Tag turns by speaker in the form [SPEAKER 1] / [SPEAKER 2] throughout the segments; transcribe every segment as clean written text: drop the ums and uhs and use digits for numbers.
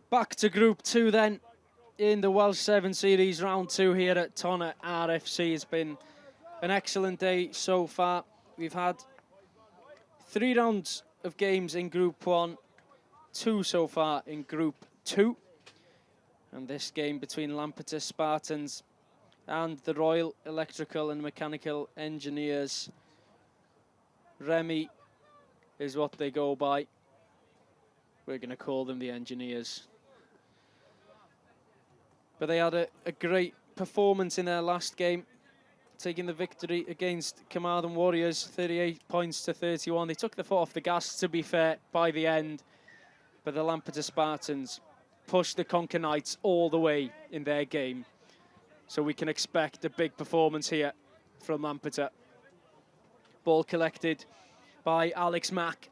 [SPEAKER 1] Back to Group 2 then, in the Welsh 7 Series, round 2 here at Tonna RFC. It's been an excellent day so far. We've had 3 rounds of games in Group 1, 2 so far in Group 2. And this game between LAMPETER Spartans and the Royal Electrical and Mechanical Engineers. REME is what they go by. We're going to call them the Engineers. But they had a great performance in their last game, taking the victory against Carmarthen Warriors, 38 points to 31. They took the foot off the gas, to be fair, by the end. But the LAMPETER Spartans pushed the Conker Knights all the way in their game. So we can expect a big performance here from LAMPETER. Ball collected by Alex Mack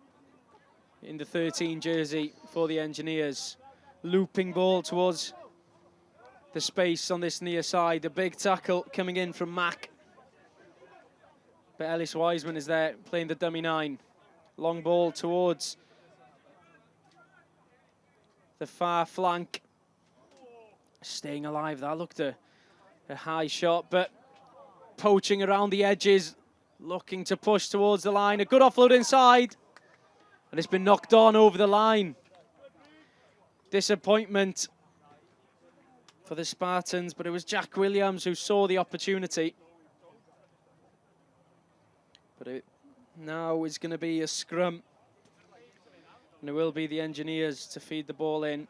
[SPEAKER 1] in the 13 jersey for the Engineers. Looping ball towards the space on this near side. A big tackle coming in from Mack. But Ellis Wiseman is there playing the dummy 9. Long ball towards the far flank. Staying alive. That looked a high shot, but poaching around the edges, looking to push towards the line. A good offload inside, and it's been knocked on over the line. Disappointment for the Spartans, but it was Jack Williams who saw the opportunity. But it now is going to be a scrum, and it will be the Engineers to feed the ball in.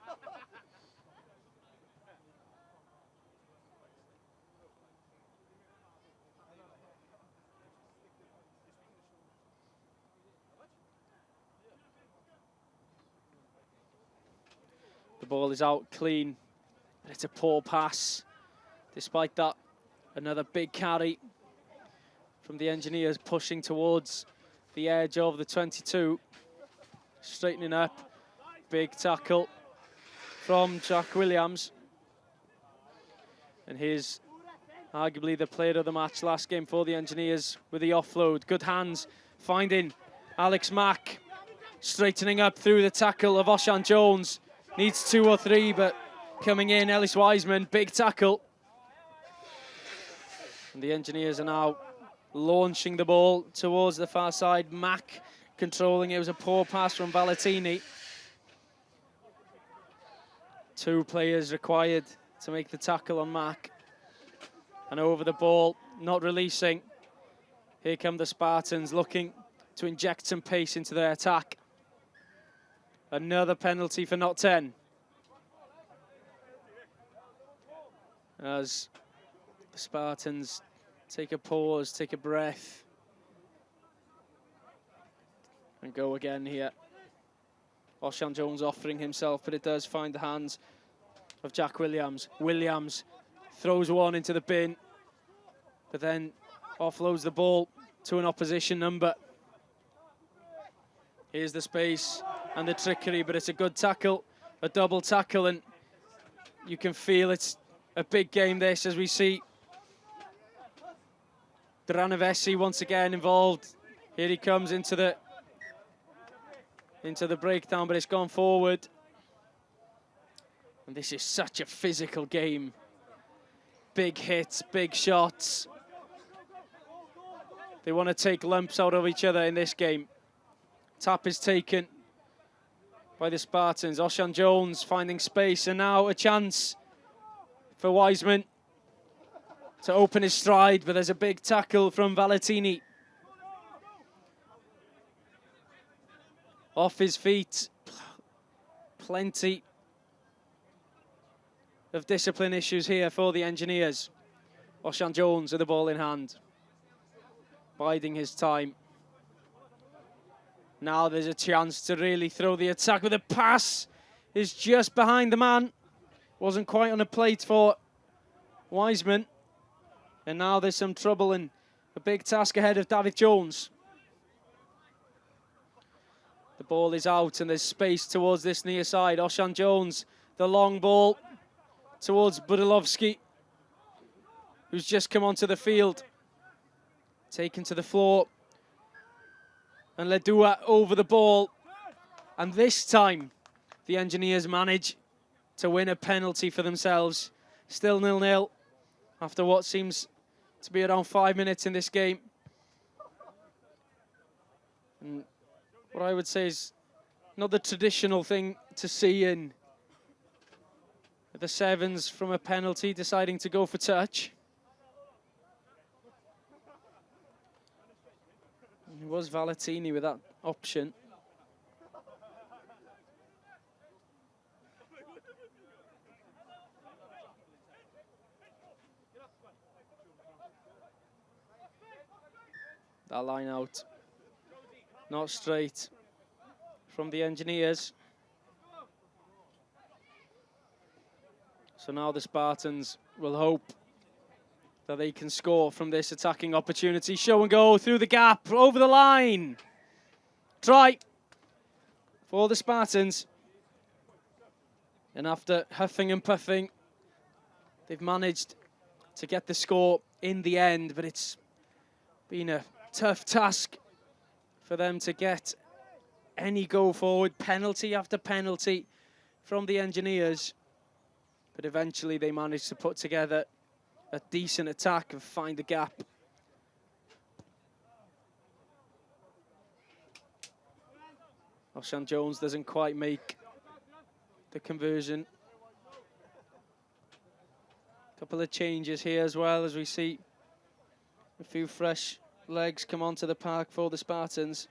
[SPEAKER 1] The ball is out clean, but it's a poor pass. Despite that, another big carry from the Engineers, pushing towards the edge of the 22. Straightening up, big tackle from Jack Williams. And here's arguably the player of the match last game for the Engineers with the offload. Good hands, finding Alex Mack, straightening up through the tackle of Osian Jones. Needs 2 or 3, but coming in, Ellis Wiseman, big tackle. And the Engineers are now launching the ball towards the far side. Mack controlling it. It was a poor pass from Valentini. 2 players required to make the tackle on Mack. And over the ball, not releasing. Here come the Spartans looking to inject some pace into their attack. Another penalty for not 10. As the Spartans take a pause, take a breath, and go again here. Osian Jones offering himself, but it does find the hands of Jack Williams. Williams throws one into the bin, but then offloads the ball to an opposition number. Here's the space and the trickery, but it's a good tackle, a double tackle, and you can feel it's a big game this, as we see Dranovesi once again involved. Here he comes into the breakdown, but it's gone forward. And this is such a physical game. Big hits, big shots. They want to take lumps out of each other in this game. Tap is taken by the Spartans. Osian Jones finding space, and now a chance for Wiseman to open his stride, but there's a big tackle from Valentini. Off his feet. Plenty of discipline issues here for the Engineers. Osian Jones with the ball in hand, biding his time. Now there's a chance to really throw the attack, with a pass is just behind the man. Wasn't quite on a plate for Wiseman. And now there's some trouble and a big task ahead of David Jones. The ball is out and there's space towards this near side. Osian Jones, the long ball towards Budilovski, who's just come onto the field. Taken to the floor. And Ledua over the ball. And this time, the Engineers manage to win a penalty for themselves. Still 0-0 after what seems to be around 5 minutes in this game. And what I would say is not the traditional thing to see in the sevens from a penalty, deciding to go for touch. It was Valentini with that option. That line out, not straight from the Engineers. So now the Spartans will hope that they can score from this attacking opportunity. Show and go through the gap, over the line. Try for the Spartans. And after huffing and puffing, they've managed to get the score in the end, but it's been a tough task for them to get any go forward, penalty after penalty from the Engineers. But eventually they managed to put together a decent attack and find the gap. Oshan Jones doesn't quite make the conversion. Couple of changes here as well, as we see a few fresh legs come onto the park for the Spartans.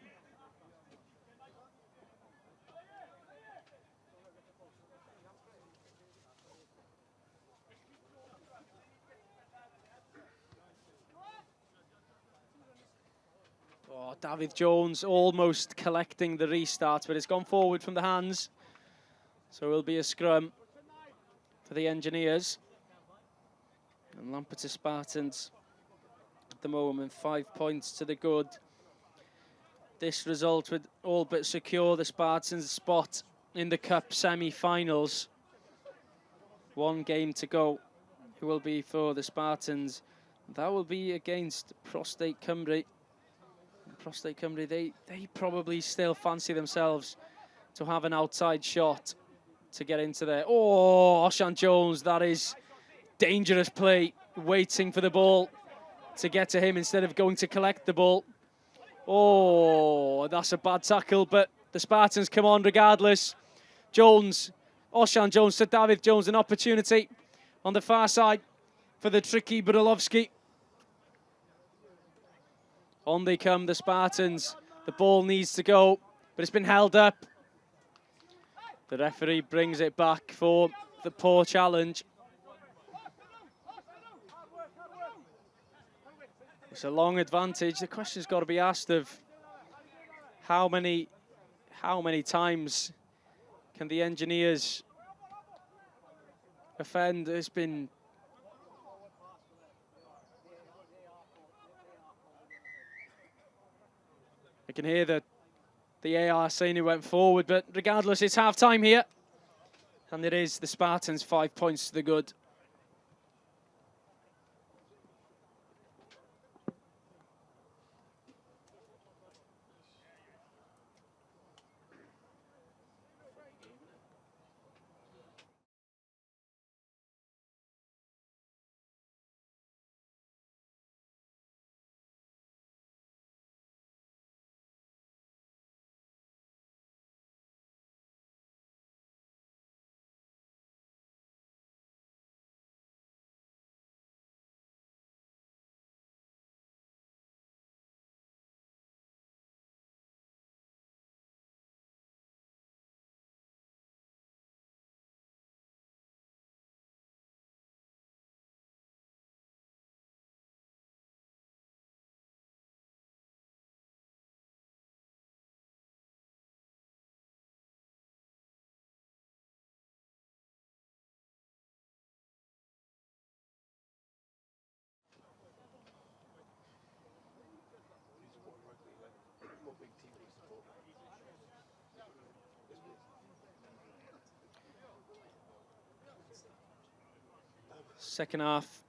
[SPEAKER 1] Oh, David Jones almost collecting the restart, but it's gone forward from the hands. So it will be a scrum for the Engineers. And Lampeter Spartans at the moment 5 points to the good. This result would all but secure the Spartans' spot in the Cup semi-finals. 1 game to go. Who will be for the Spartans? That will be against Prostate Cymru. Prostate Cymru, they probably still fancy themselves to have an outside shot to get into there. Oh, Oshan Jones, that is dangerous play, waiting for the ball to get to him instead of going to collect the ball. Oh, that's a bad tackle, but the Spartans come on regardless. Jones, Oshan Jones to David Jones, an opportunity on the far side for the tricky Burilovsky. On they come, the Spartans. The ball needs to go, but it's been held up. The referee brings it back for the poor challenge. It's a long advantage. The question's got to be asked of how many times can the Engineers offend? It's been I can hear the AR saying it went forward, but regardless, it's half-time here. And it is the Spartans 5 points to the good. Second half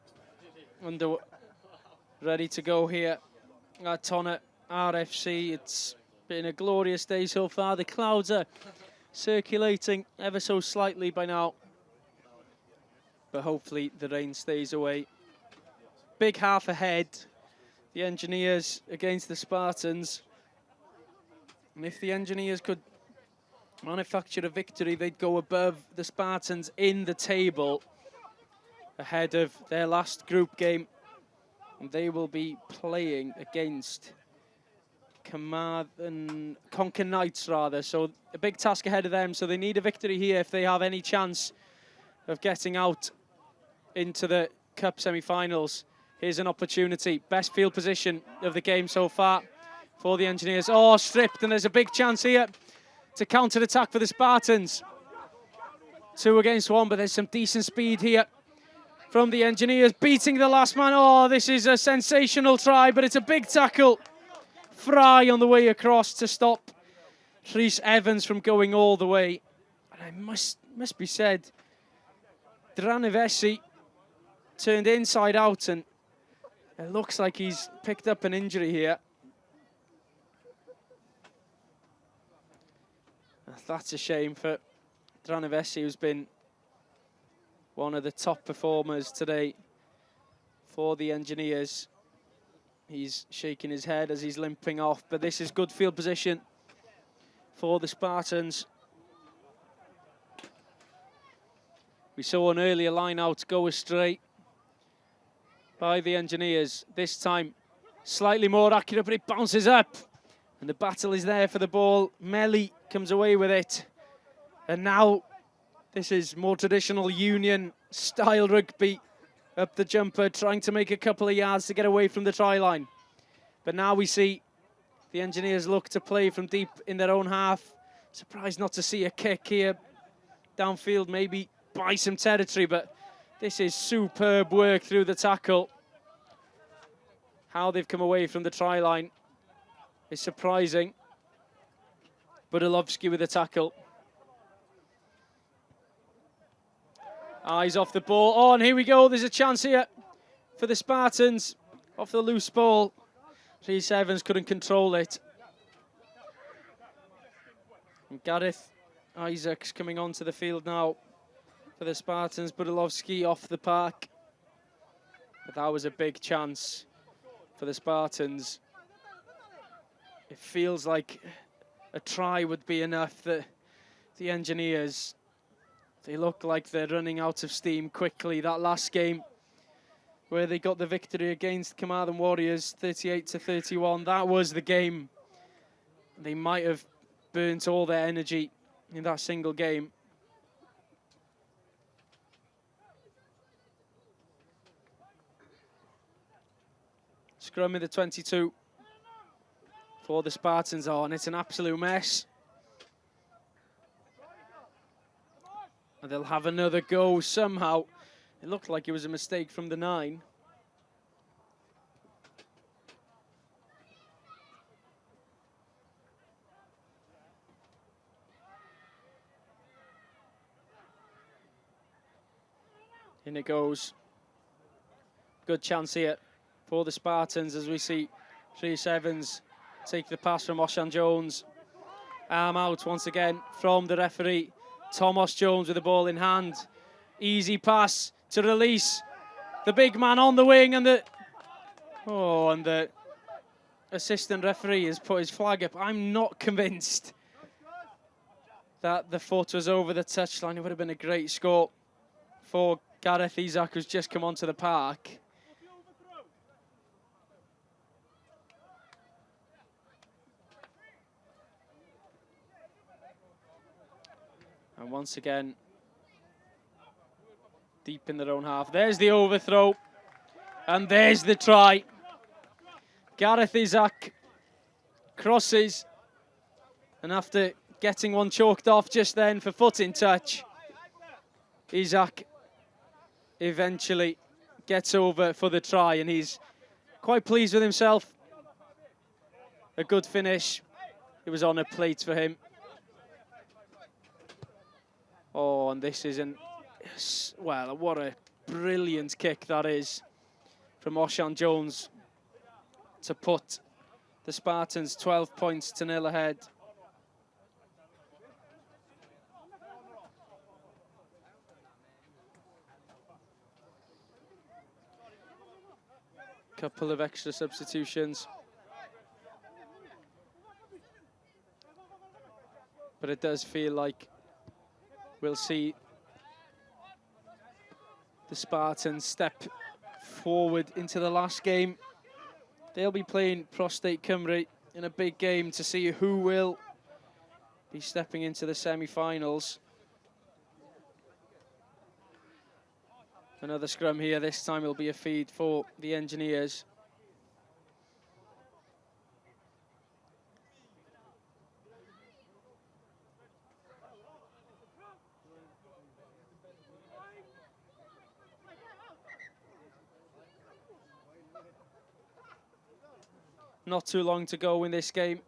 [SPEAKER 1] ready to go here at Tonna RFC. It's been a glorious day so far. The clouds are circulating ever so slightly by now but hopefully the rain stays away. Big half ahead, the Engineers against the Spartans. And if the Engineers could manufacture a victory, they'd go above the Spartans in the table ahead of their last group game. And they will be playing against Conquer Knights, rather. So a big task ahead of them. So they need a victory here if they have any chance of getting out into the Cup semi-finals. Here's an opportunity. Best field position of the game so far for the Engineers. Oh, stripped, and there's a big chance here to counter-attack for the Spartans. 2 against 1, but there's some decent speed here from the Engineers, beating the last man. Oh, this is a sensational try, but it's a big tackle. Fry on the way across to stop Rhys Evans from going all the way. And it must be said, REME turned inside out, and it looks like he's picked up an injury here. That's a shame for REME, who's been one of the top performers today for the Engineers. He's shaking his head as he's limping off, but this is good field position for the Spartans. We saw an earlier line out go astray by the Engineers. This time slightly more accurate, but it bounces up. And the battle is there for the ball. Melly comes away with it. And now this is more traditional Union-style rugby. Up the jumper, trying to make a couple of yards to get away from the try line. But now we see the Engineers look to play from deep in their own half. Surprised not to see a kick here. Downfield, maybe buy some territory, but this is superb work through the tackle. How they've come away from the try line is surprising. Budalovsky with the tackle. Eyes off the ball. Oh, and here we go. There's a chance here for the Spartans. Off the loose ball. Rhys Evans couldn't control it. And Gareth Isaacs coming onto the field now for the Spartans. Budalovsky off the park. But that was a big chance for the Spartans. It feels like a try would be enough. The Engineers, they look like they're running out of steam quickly. That last game where they got the victory against Carmarthen Warriors, 38-31, that was the game. They might have burnt all their energy in that single game. Scrum in the 22 for the Spartans. Oh, and it's an absolute mess. And they'll have another go somehow. It looked like it was a mistake from the 9. In it goes. Good chance here for the Spartans as we see Rhys Evans take the pass from Oshan Jones. Arm out once again from the referee. Thomas Jones with the ball in hand. Easy pass to release the big man on the wing, and the assistant referee has put his flag up. I'm not convinced that the foot was over the touchline. It would have been a great score for Gareth Isaac, who's just come onto the park. And once again, deep in their own half. There's the overthrow. And there's the try. Gareth Isaac crosses. And after getting one chalked off just then for foot in touch, Isaac eventually gets over for the try. And he's quite pleased with himself. A good finish. It was on a plate for him. Oh, and this is well, what a brilliant kick that is from Oshan Jones to put the Spartans 12 points to 0 ahead. Couple of extra substitutions. But it does feel like we'll see the Spartans step forward into the last game. They'll be playing Prostate Cymru in a big game to see who will be stepping into the semi-finals. Another scrum here. This time it'll be a feed for the Engineers. Not too long to go in this game.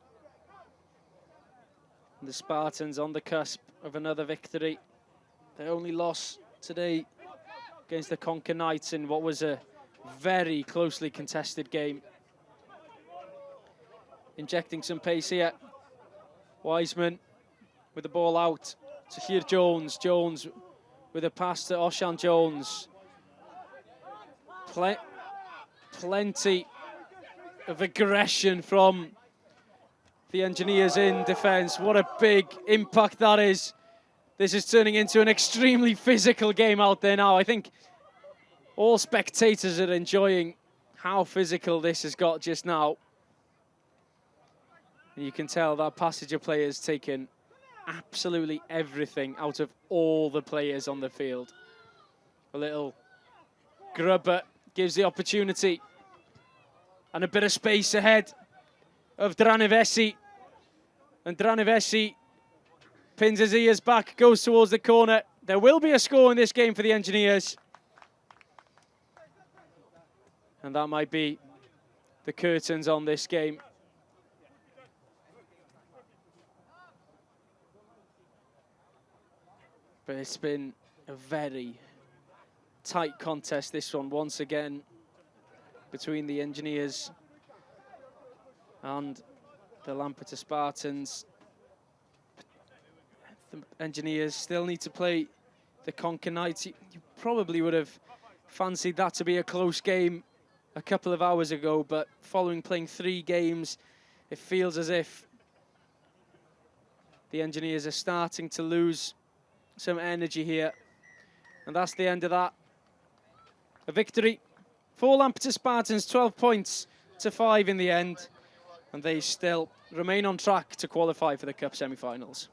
[SPEAKER 1] And the Spartans on the cusp of another victory. Their only loss today against the Conker Knights in what was a very closely contested game. Injecting some pace here. Wiseman with the ball out to here Jones. Jones with a pass to Oshan Jones. Plenty of aggression from the Engineers in defence. What a big impact that is. This is turning into an extremely physical game out there now. I think all spectators are enjoying how physical this has got just now. And you can tell that Passenger players taken absolutely everything out of all the players on the field. A little grubber gives the opportunity. And a bit of space ahead of Dranivesi. And Dranivesi pins his ears back, goes towards the corner. There will be a score in this game for the Engineers. And that might be the curtains on this game. But it's been a very tight contest, this one, once again, between the Engineers and the Lampeter Spartans. The Engineers still need to play the Conker Knights. You probably would have fancied that to be a close game a couple of hours ago, but following playing 3 games, it feels as if the Engineers are starting to lose some energy here. And that's the end of that. A victory for Lampeter Spartans, 12 points to 5 in the end. And they still remain on track to qualify for the Cup semi-finals.